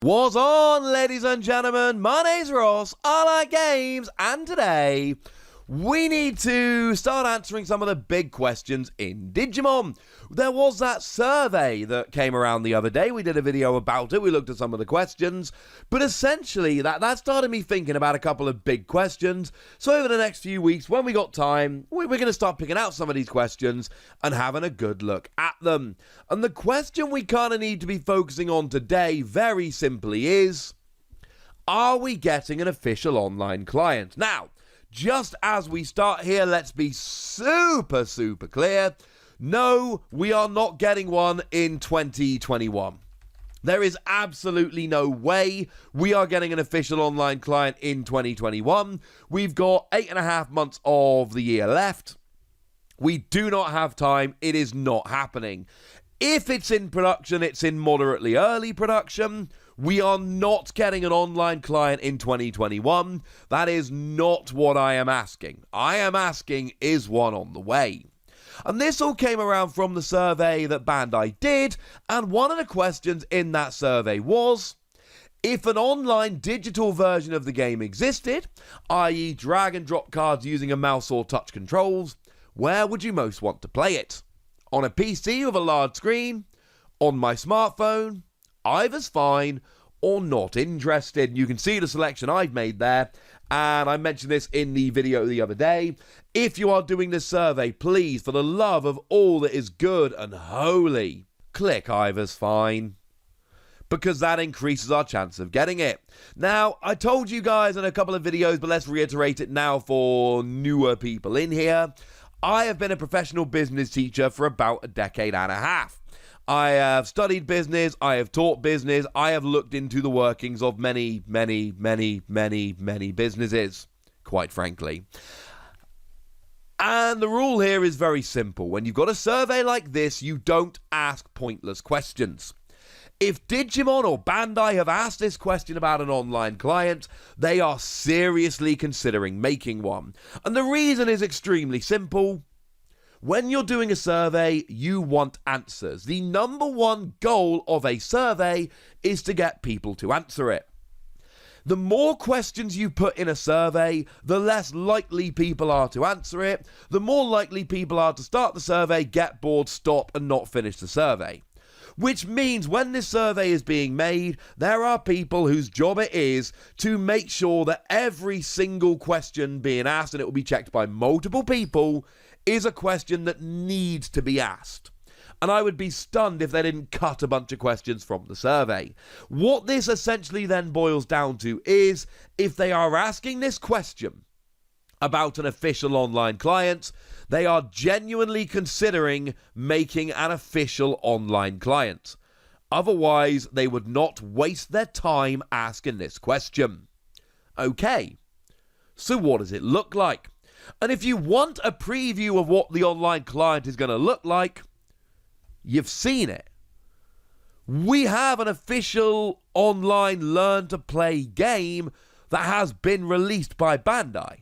What's on, ladies and gentlemen? My name's Ross, I like games, and today we need to start answering some of the big questions in Digimon. There was that survey that came around the other day. We did a video about it. We looked at some of the questions. But essentially, that started me thinking about a couple of big questions. So over the next few weeks, when we got time, we're going to start picking out some of these questions and having a good look at them. And the question we kind of need to be focusing on today, very simply, is: are we getting an official online client? Now, just as we start here, let's be super clear. No, we are not getting one in 2021. There is absolutely no way we are getting an official online client in 2021. We've got 8.5 months of the year left. We do not have time. It is not happening. If it's in production, it's in moderately early production. We are not getting an online client in 2021. That is not what I am asking. I am asking, is one on the way? And this all came around from the survey that Bandai did, and one of the questions in that survey was: if an online digital version of the game existed, i.e. drag and drop cards using a mouse or touch controls, where would you most want to play it? On a PC with a large screen? On my smartphone? Either's fine, or not interested. You can see the selection I've made there, and I mentioned this in the video the other day. If you are doing this survey, please, for the love of all that is good and holy, click either's fine, because that increases our chance of getting it. Now, I told you guys in a couple of videos, but let's reiterate it now for newer people in here. I have been a professional business teacher for about a decade and a half. I have studied business, I have taught business, I have looked into the workings of many businesses, quite frankly. And the rule here is very simple. When you've got a survey like this, you don't ask pointless questions. If Digimon or Bandai have asked this question about an online client, they are seriously considering making one. And the reason is extremely simple. When you're doing a survey, you want answers. The number one goal of a survey is to get people to answer it. The more questions you put in a survey, the less likely people are to answer it, the more likely people are to start the survey, get bored, stop, and not finish the survey. Which means when this survey is being made, there are people whose job it is to make sure that every single question being asked, and it will be checked by multiple people, is a question that needs to be asked. And I would be stunned if they didn't cut a bunch of questions from the survey. What this essentially then boils down to is, if they are asking this question about an official online client, they are genuinely considering making an official online client. Otherwise, they would not waste their time asking this question. Okay, so what does it look like? And if you want a preview of what the online client is going to look like, you've seen it. We have an official online learn-to-play game that has been released by Bandai.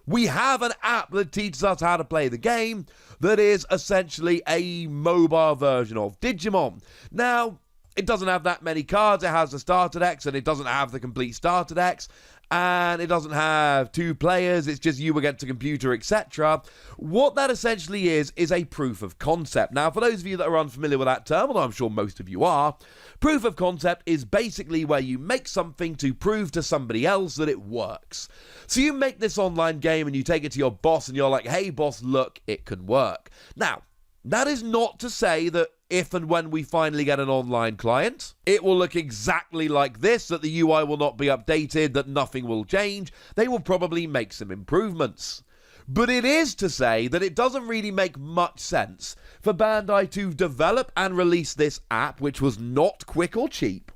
We have an app that teaches us how to play the game that is essentially a mobile version of Digimon. Now, it doesn't have that many cards. It has the starter decks, and it doesn't have the complete starter decks. And it doesn't have 2 players, it's just you against a computer, etc. What that essentially is a proof of concept. Now, for those of you that are unfamiliar with that term, although I'm sure most of you are, proof of concept is basically where you make something to prove to somebody else that it works. So you make this online game and you take it to your boss and you're like, hey boss, look, it can work. Now, that is not to say that if and when we finally get an online client, it will look exactly like this, that the UI will not be updated, that nothing will change. They will probably make some improvements. But it is to say that it doesn't really make much sense for Bandai to develop and release this app, which was not quick or cheap,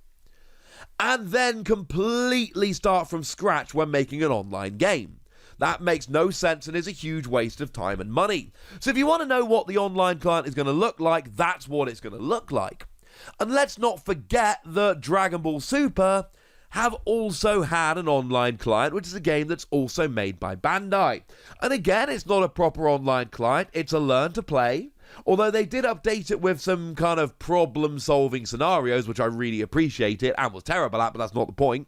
and then completely start from scratch when making an online game. That makes no sense and is a huge waste of time and money. So if you want to know what the online client is going to look like, that's what it's going to look like. And let's not forget that Dragon Ball Super have also had an online client, which is a game that's also made by Bandai. And again, it's not a proper online client, it's a learn to play. Although they did update it with some kind of problem-solving scenarios, which I really appreciated and was terrible at, but that's not the point.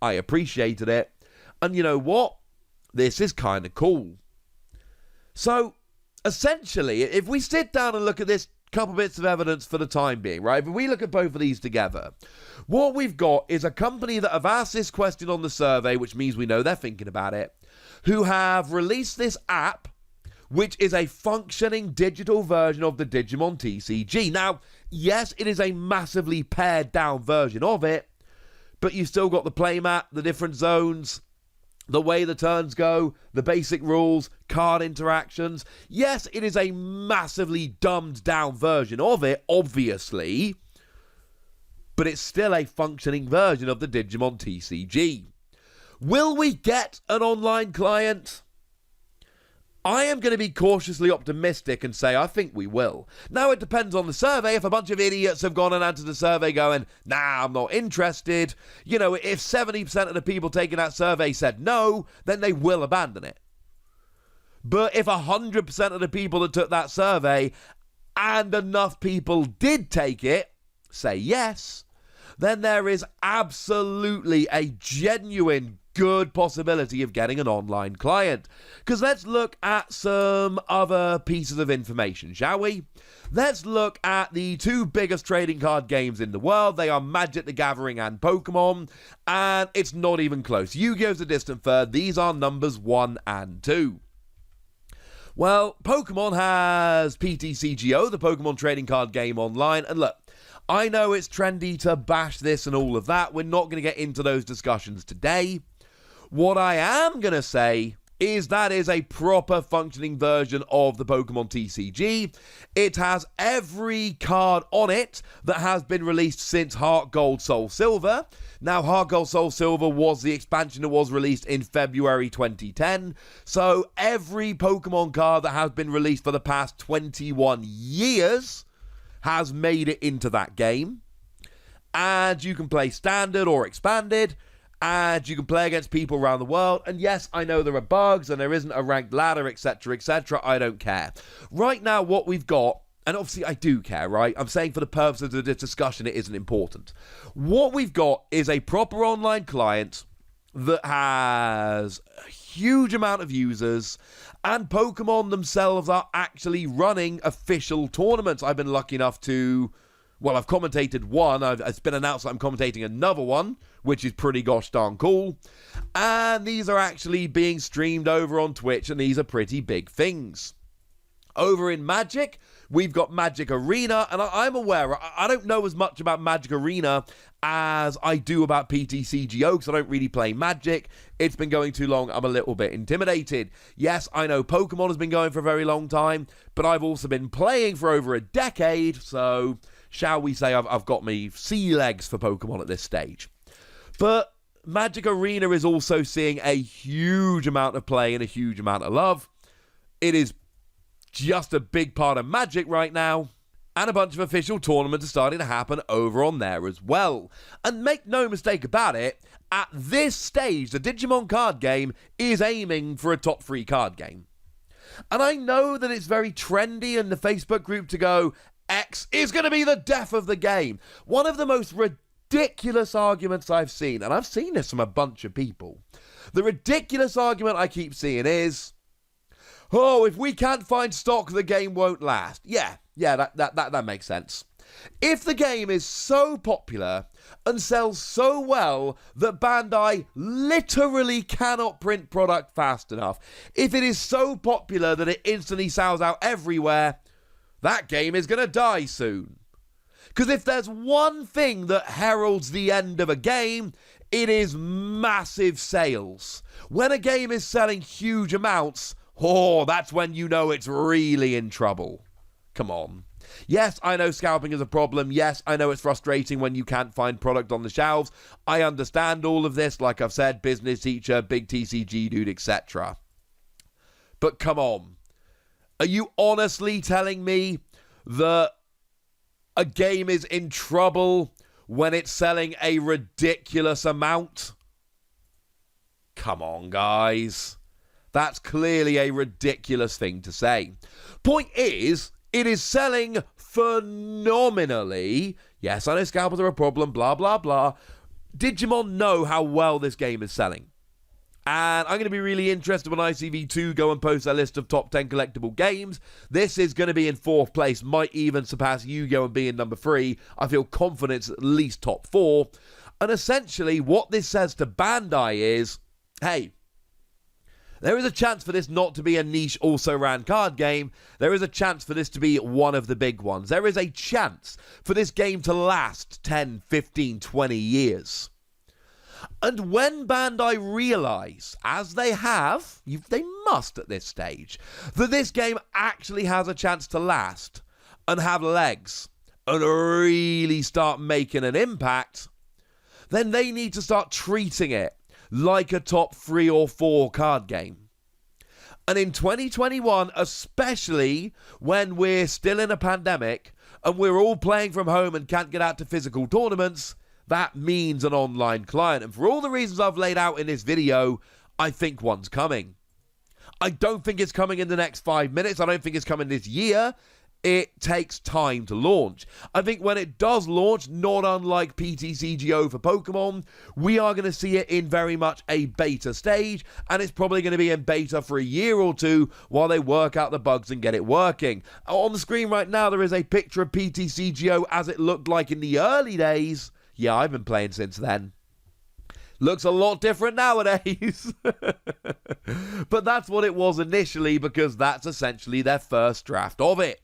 I appreciated it. And you know what? This is kind of cool. So, essentially, if we sit down and look at this couple bits of evidence for the time being, right? If we look at both of these together, what we've got is a company that have asked this question on the survey, which means we know they're thinking about it, who have released this app, which is a functioning digital version of the Digimon TCG. Now, yes, it is a massively pared down version of it, but you've still got the playmat, the different zones, the way the turns go, the basic rules, card interactions. Yes, it is a massively dumbed down version of it, obviously, but it's still a functioning version of the Digimon TCG. Will we get an online client? I am going to be cautiously optimistic and say I think we will. Now, it depends on the survey. If a bunch of idiots have gone and answered the survey going, nah, I'm not interested, you know, if 70% of the people taking that survey said no, then they will abandon it. But if 100% of the people that took that survey and enough people did take it, say yes, then there is absolutely a genuine good possibility of getting an online client. Because let's look at some other pieces of information, shall we? Let's look at the two biggest trading card games in the world. They are Magic the Gathering and Pokemon, and it's not even close. Yu-Gi-Oh's a distant third. These are numbers 1 and 2. Well, Pokemon has PTCGO, the Pokemon trading card game online, and look, I know it's trendy to bash this and all of that. We're not going to get into those discussions today. What I am going to say is that is a proper functioning version of the Pokemon TCG. It has every card on it that has been released since Heart Gold Soul Silver. Now, Heart Gold Soul Silver was the expansion that was released in February 2010. So every Pokemon card that has been released for the past 21 years has made it into that game. And you can play standard or expanded. And you can play against people around the world. And yes, I know there are bugs and there isn't a ranked ladder, etc., etc. I don't care. Right now, what we've got, and obviously I do care, right? I'm saying for the purposes of this discussion, it isn't important. What we've got is a proper online client that has a huge amount of users, and Pokemon themselves are actually running official tournaments. I've been lucky enough to... Well, I've commentated one. It's been announced that I'm commentating another one, which is pretty gosh darn cool. And these are actually being streamed over on Twitch, and these are pretty big things. Over in Magic, we've got Magic Arena, and I'm aware, I don't know as much about Magic Arena as I do about PTCGO, because I don't really play Magic. It's been going too long. I'm a little bit intimidated. Yes, I know Pokemon has been going for a very long time, but I've also been playing for over a decade, so... shall we say I've got me sea legs for Pokemon at this stage. But Magic Arena is also seeing a huge amount of play and a huge amount of love. It is just a big part of Magic right now. And a bunch of official tournaments are starting to happen over on there as well. And make no mistake about it, at this stage, the Digimon card game is aiming for a top 3 card game. And I know that it's very trendy in the Facebook group to go, X is going to be the death of the game. One of the most ridiculous arguments I've seen, and I've seen this from a bunch of people, the ridiculous argument I keep seeing is, oh, if we can't find stock, the game won't last. Yeah, that makes sense. If the game is so popular and sells so well that Bandai literally cannot print product fast enough, if it is so popular that it instantly sells out everywhere, that game is going to die soon. Because if there's one thing that heralds the end of a game, it is massive sales. When a game is selling huge amounts, oh, that's when you know it's really in trouble. Come on. Yes, I know scalping is a problem. Yes, I know it's frustrating when you can't find product on the shelves. I understand all of this, like I've said, business teacher, big TCG dude, etc. But come on. Are you honestly telling me that a game is in trouble when it's selling a ridiculous amount? Come on, guys. That's clearly a ridiculous thing to say. Point is, It is selling phenomenally. Yes, I know scalpers are a problem, blah, blah, blah. Digimon know how well this game is selling. And I'm going to be really interested when ICV2 go and post their list of top 10 collectible games. This is going to be in 4th place, might even surpass Yu-Gi-Oh! And be in number 3. I feel confident it's at least top 4. And essentially, what this says to Bandai is, hey, there is a chance for this not to be a niche also-ran card game. There is a chance for this to be one of the big ones. There is a chance for this game to last 10, 15, 20 years. And when Bandai realize, as they have, they must at this stage, that this game actually has a chance to last and have legs and really start making an impact, then they need to start treating it like a top 3 or 4 card game. And in 2021, especially when we're still in a pandemic and we're all playing from home and can't get out to physical tournaments, that means an online client. And for all the reasons I've laid out in this video, I think one's coming. I don't think it's coming in the next 5 minutes. I don't think it's coming this year. It takes time to launch. I think when it does launch, not unlike PTCGO for Pokemon, we are going to see it in very much a beta stage, and it's probably going to be in beta for a year or 2 while they work out the bugs and get it working. On the screen right now, there is a picture of PTCGO as it looked like in the early days. Yeah, I've been playing since then. Looks a lot different nowadays. But that's what it was initially, because that's essentially their first draft of it.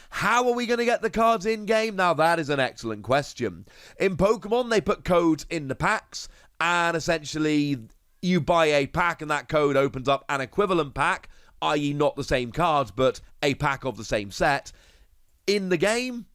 How are we going to get the cards in-game? Now, that is an excellent question. In Pokemon, they put codes in the packs, and essentially you buy a pack and that code opens up an equivalent pack, i.e. not the same cards, but a pack of the same set. In the game,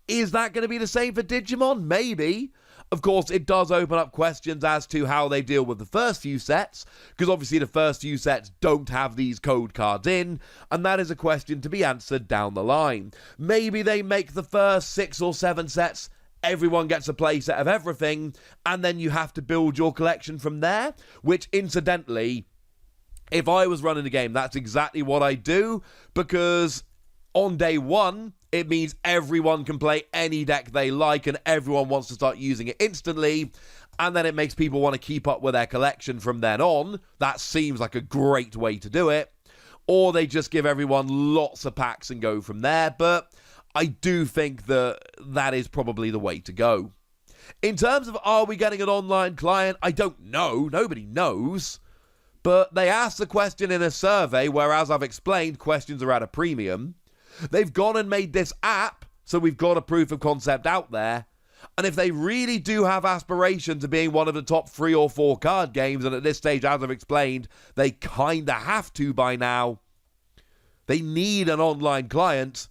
is that going to be the same for Digimon? Maybe. Of course, it does open up questions as to how they deal with the first few sets, because obviously the first few sets don't have these code cards in, and that is a question to be answered down the line. Maybe they make the first 6 or 7 sets, everyone gets a playset of everything, and then you have to build your collection from there, which incidentally, if I was running the game, that's exactly what I do, because on day 1, it means everyone can play any deck they like and everyone wants to start using it instantly, and then it makes people want to keep up with their collection from then on. That seems like a great way to do it. Or they just give everyone lots of packs and go from there, but I do think that that is probably the way to go. In terms of are we getting an online client, I don't know. Nobody knows. But they asked the question in a survey where, as I've explained, questions are at a premium. They've gone and made this app, so we've got a proof of concept out there. And if they really do have aspirations of being one of the top 3 or 4 card games, and at this stage, as I've explained, they kind of have to by now, they need an online client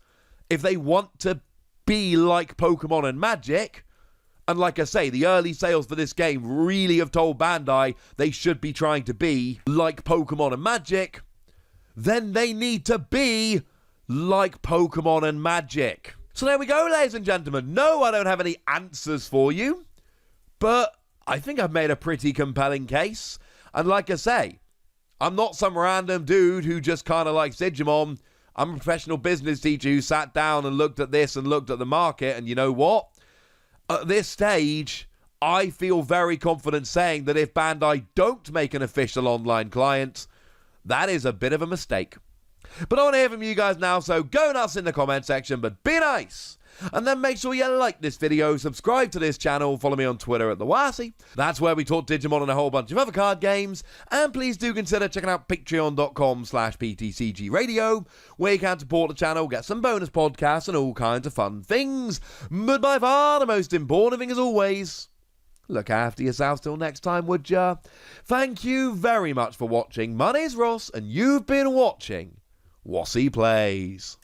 if they want to be like Pokemon and Magic. And like I say, the early sales for this game really have told Bandai they should be trying to be like Pokemon and Magic. Then they need to be like Pokemon and Magic. So there we go, ladies and gentlemen. No, I don't have any answers for you, but I think I've made a pretty compelling case. And like I say, I'm not some random dude who just kind of likes Digimon. I'm a professional business teacher who sat down and looked at this and looked at the market, and you know what? At this stage, I feel very confident saying that if Bandai don't make an official online client, that is a bit of a mistake. But I want to hear from you guys now, so go nuts in the comment section, but be nice. And then make sure you like this video, subscribe to this channel, follow me on Twitter at TheWasi. That's where we talk Digimon and a whole bunch of other card games. And please do consider checking out patreon.com/PTCGradio, where you can support the channel, get some bonus podcasts and all kinds of fun things. But by far the most important thing as always, look after yourselves till next time, would ya? Thank you very much for watching. My name's Ross, and you've been watching Wasi Plays.